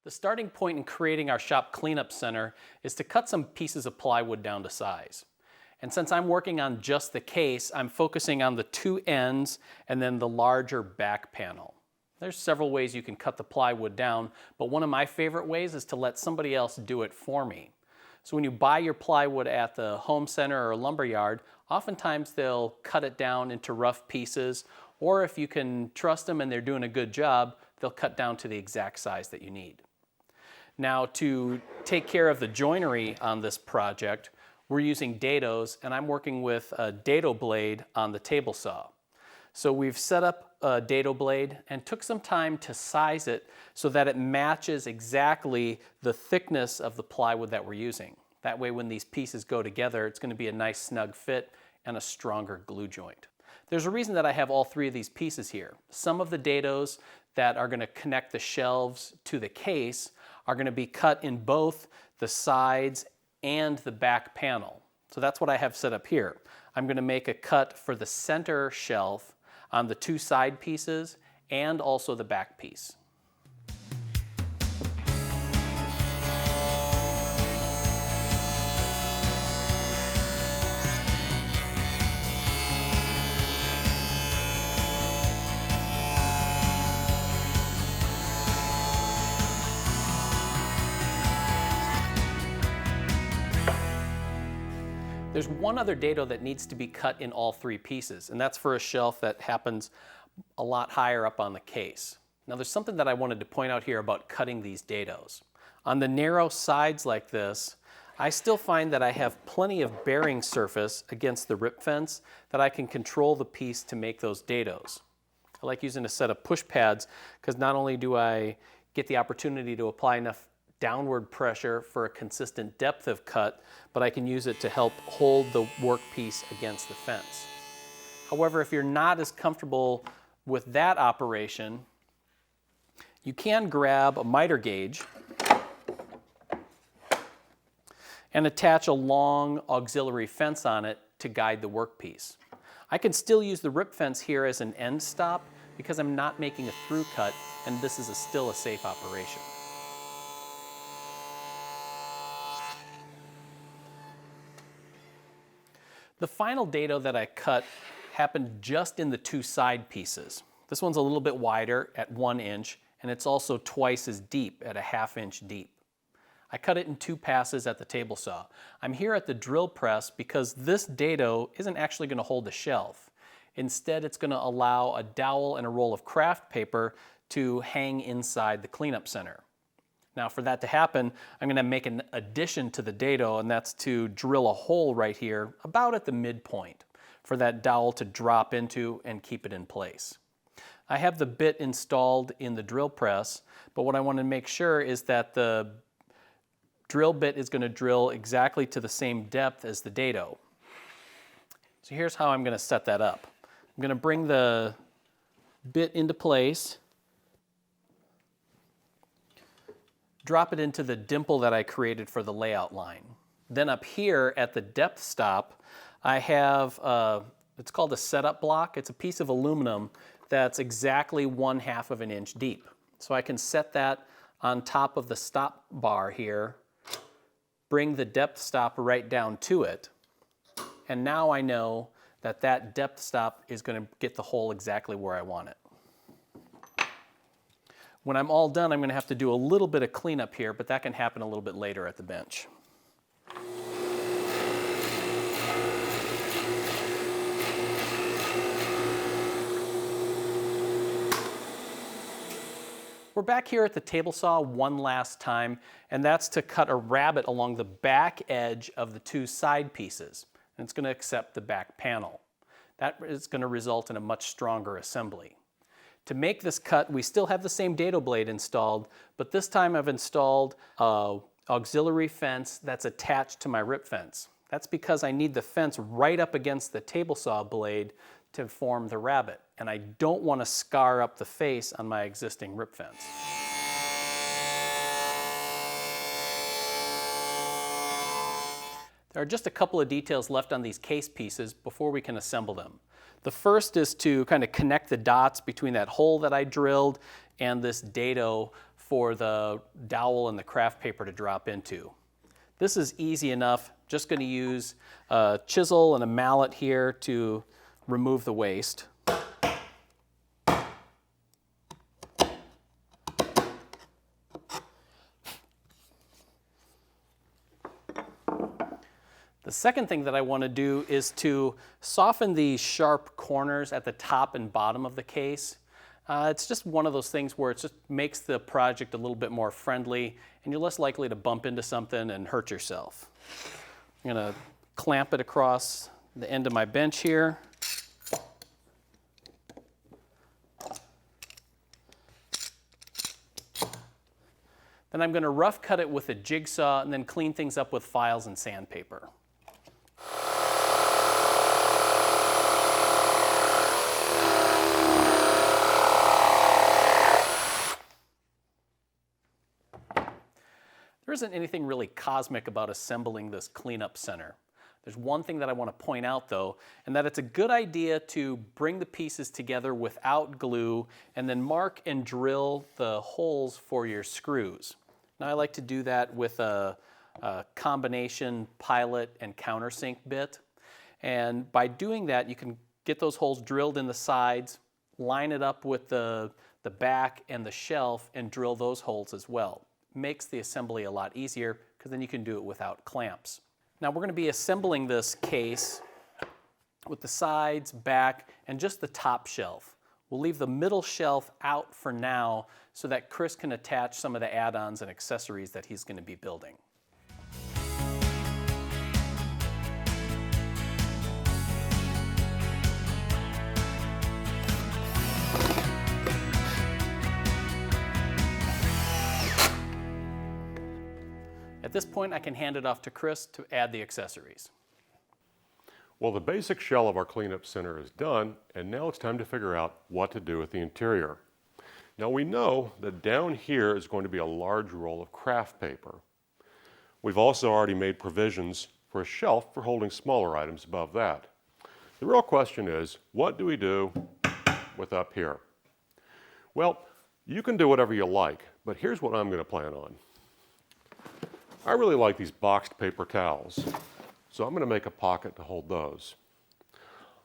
The starting point in creating our shop cleanup center is to cut some pieces of plywood down to size. And since I'm working on just the case, I'm focusing on the two ends and then the larger back panel. There's several ways you can cut the plywood down, but one of my favorite ways is to let somebody else do it for me. So when you buy your plywood at the home center or lumber yard, oftentimes they'll cut it down into rough pieces, or if you can trust them and they're doing a good job, they'll cut down to the exact size that you need. Now, to take care of the joinery on this project, we're using dados, and I'm working with a dado blade on the table saw. So we've set up a dado blade and took some time to size it so that it matches exactly the thickness of the plywood that we're using. That way when these pieces go together, it's going to be a nice snug fit and a stronger glue joint. There's a reason that I have all three of these pieces here. Some of the dados that are going to connect the shelves to the case are going to be cut in both the sides and the back panel. So that's what I have set up here. I'm going to make a cut for the center shelf on the two side pieces and also the back piece. There's one other dado that needs to be cut in all three pieces, and that's for a shelf that happens a lot higher up on the case. Now there's something that I wanted to point out here about cutting these dados. On the narrow sides like this, I still find that I have plenty of bearing surface against the rip fence that I can control the piece to make those dados. I like using a set of push pads because not only do I get the opportunity to apply enough downward pressure for a consistent depth of cut, but I can use it to help hold the workpiece against the fence. However, if you're not as comfortable with that operation, you can grab a miter gauge and attach a long auxiliary fence on it to guide the workpiece. I can still use the rip fence here as an end stop because I'm not making a through cut, and this is still a safe operation. The final dado that I cut happened just in the two side pieces. This one's a little bit wider at 1 inch, and it's also twice as deep at a 1/2 inch deep. I cut it in 2 passes at the table saw. I'm here at the drill press because this dado isn't actually going to hold the shelf. Instead, it's going to allow a dowel and a roll of craft paper to hang inside the cleanup center. Now for that to happen, I'm going to make an addition to the dado, and that's to drill a hole right here about at the midpoint for that dowel to drop into and keep it in place. I have the bit installed in the drill press, but what I want to make sure is that the drill bit is going to drill exactly to the same depth as the dado. So here's how I'm going to set that up. I'm going to bring the bit into place, drop it into the dimple that I created for the layout line. Then up here at the depth stop, I have, it's called a setup block. It's a piece of aluminum that's exactly 1/2 of an inch deep. So I can set that on top of the stop bar here, bring the depth stop right down to it, and now I know that that depth stop is going to get the hole exactly where I want it. When I'm all done, I'm going to have to do a little bit of cleanup here, but that can happen a little bit later at the bench. We're back here at the table saw one last time, and that's to cut a rabbet along the back edge of the two side pieces. And it's going to accept the back panel. That is going to result in a much stronger assembly. To make this cut, we still have the same dado blade installed, but this time I've installed an auxiliary fence that's attached to my rip fence. That's because I need the fence right up against the table saw blade to form the rabbet, and I don't want to scar up the face on my existing rip fence. There are just a couple of details left on these case pieces before we can assemble them. The first is to kind of connect the dots between that hole that I drilled and this dado for the dowel and the craft paper to drop into. This is easy enough. Just going to use a chisel and a mallet here to remove the waste. The second thing that I want to do is to soften these sharp corners at the top and bottom of the case. It's just one of those things where it just makes the project a little bit more friendly and you're less likely to bump into something and hurt yourself. I'm going to clamp it across the end of my bench here. Then I'm going to rough cut it with a jigsaw and then clean things up with files and sandpaper. There isn't anything really cosmic about assembling this cleanup center. There's one thing that I want to point out though, and that it's a good idea to bring the pieces together without glue and then mark and drill the holes for your screws. Now I like to do that with a combination pilot and countersink bit. And by doing that, you can get those holes drilled in the sides, line it up with the back and the shelf and drill those holes as well. Makes the assembly a lot easier because then you can do it without clamps. Now we're going to be assembling this case with the sides, back, and just the top shelf. We'll leave the middle shelf out for now so that Chris can attach some of the add-ons and accessories that he's going to be building. At this point, I can hand it off to Chris to add the accessories. Well, the basic shell of our cleanup center is done, and now it's time to figure out what to do with the interior. Now we know that down here is going to be a large roll of craft paper. We've also already made provisions for a shelf for holding smaller items above that. The real question is, what do we do with up here? Well, you can do whatever you like, but here's what I'm going to plan on. I really like these boxed paper towels, so I'm going to make a pocket to hold those.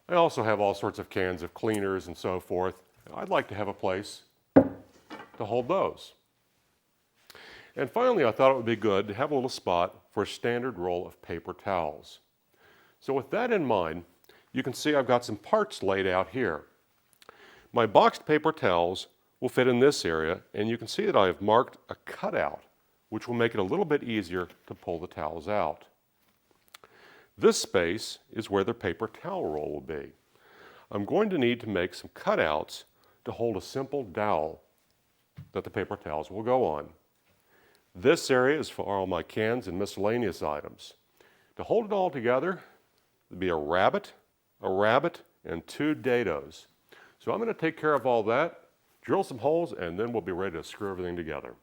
I also have all sorts of cans of cleaners and so forth. I'd like to have a place to hold those. And finally, I thought it would be good to have a little spot for a standard roll of paper towels. So with that in mind, you can see I've got some parts laid out here. My boxed paper towels will fit in this area, and you can see that I have marked a cutout, which will make it a little bit easier to pull the towels out. This space is where the paper towel roll will be. I'm going to need to make some cutouts to hold a simple dowel that the paper towels will go on. This area is for all my cans and miscellaneous items. To hold it all together, there'll be a rabbet, and 2 dados. So I'm going to take care of all that, drill some holes, and then we'll be ready to screw everything together.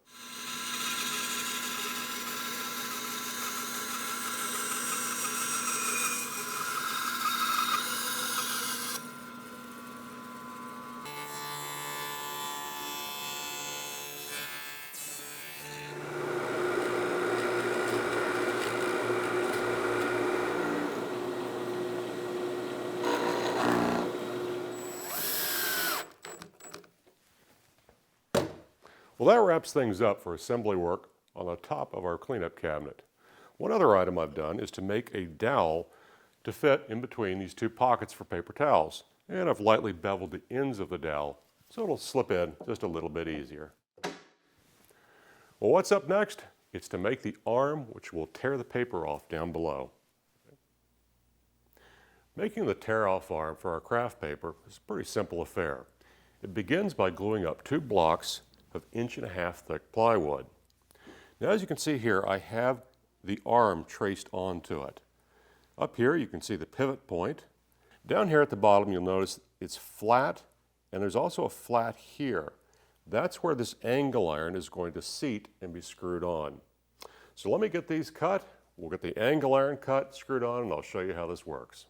Well, that wraps things up for assembly work on the top of our cleanup cabinet. One other item I've done is to make a dowel to fit in between these 2 pockets for paper towels. And I've lightly beveled the ends of the dowel so it'll slip in just a little bit easier. Well, what's up next? It's to make the arm which will tear the paper off down below. Making the tear-off arm for our craft paper is a pretty simple affair. It begins by gluing up 2 blocks of 1.5 inch thick plywood. Now, as you can see here, I have the arm traced onto it. Up here you can see the pivot point. Down here at the bottom you'll notice it's flat, and there's also a flat here. That's where this angle iron is going to seat and be screwed on. So let me get these cut. We'll get the angle iron cut, screwed on, and I'll show you how this works.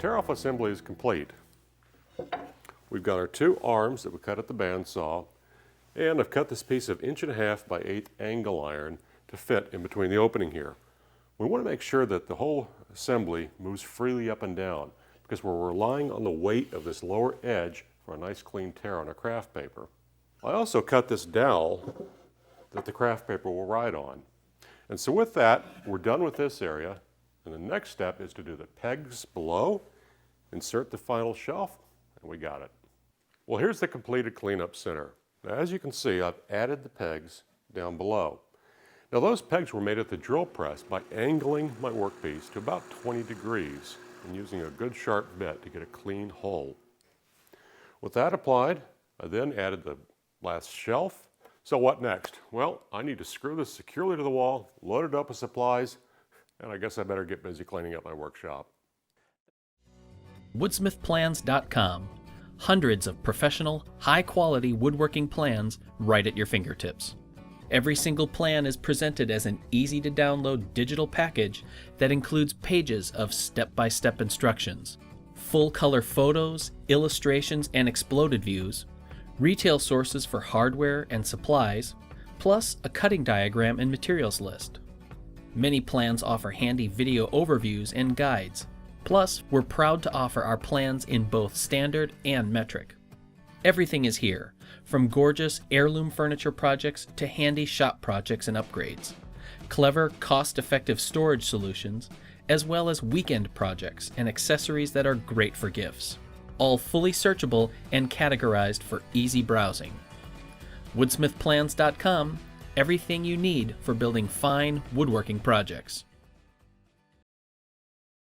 tear-off assembly is complete. We've got our 2 arms that we cut at the bandsaw, and I've cut this piece of 1.5 by 8 angle iron to fit in between the opening here. We want to make sure that the whole assembly moves freely up and down because we're relying on the weight of this lower edge for a nice clean tear on our craft paper. I also cut this dowel that the craft paper will ride on. And so with that, we're done with this area, and the next step is to do the pegs below, insert the final shelf, and we got it. Well, here's the completed cleanup center. Now, as you can see, I've added the pegs down below. Now, those pegs were made at the drill press by angling my workpiece to about 20 degrees and using a good sharp bit to get a clean hole. With that applied, I then added the last shelf. So what next? Well, I need to screw this securely to the wall, load it up with supplies, and I guess I better get busy cleaning up my workshop. Woodsmithplans.com. Hundreds of professional, high-quality woodworking plans right at your fingertips. Every single plan is presented as an easy-to-download digital package that includes pages of step-by-step instructions, full-color photos, illustrations, and exploded views, retail sources for hardware and supplies, plus a cutting diagram and materials list. Many plans offer handy video overviews and guides. Plus, we're proud to offer our plans in both standard and metric. Everything is here, from gorgeous heirloom furniture projects to handy shop projects and upgrades, clever, cost-effective storage solutions, as well as weekend projects and accessories that are great for gifts, all fully searchable and categorized for easy browsing. Woodsmithplans.com, everything you need for building fine woodworking projects.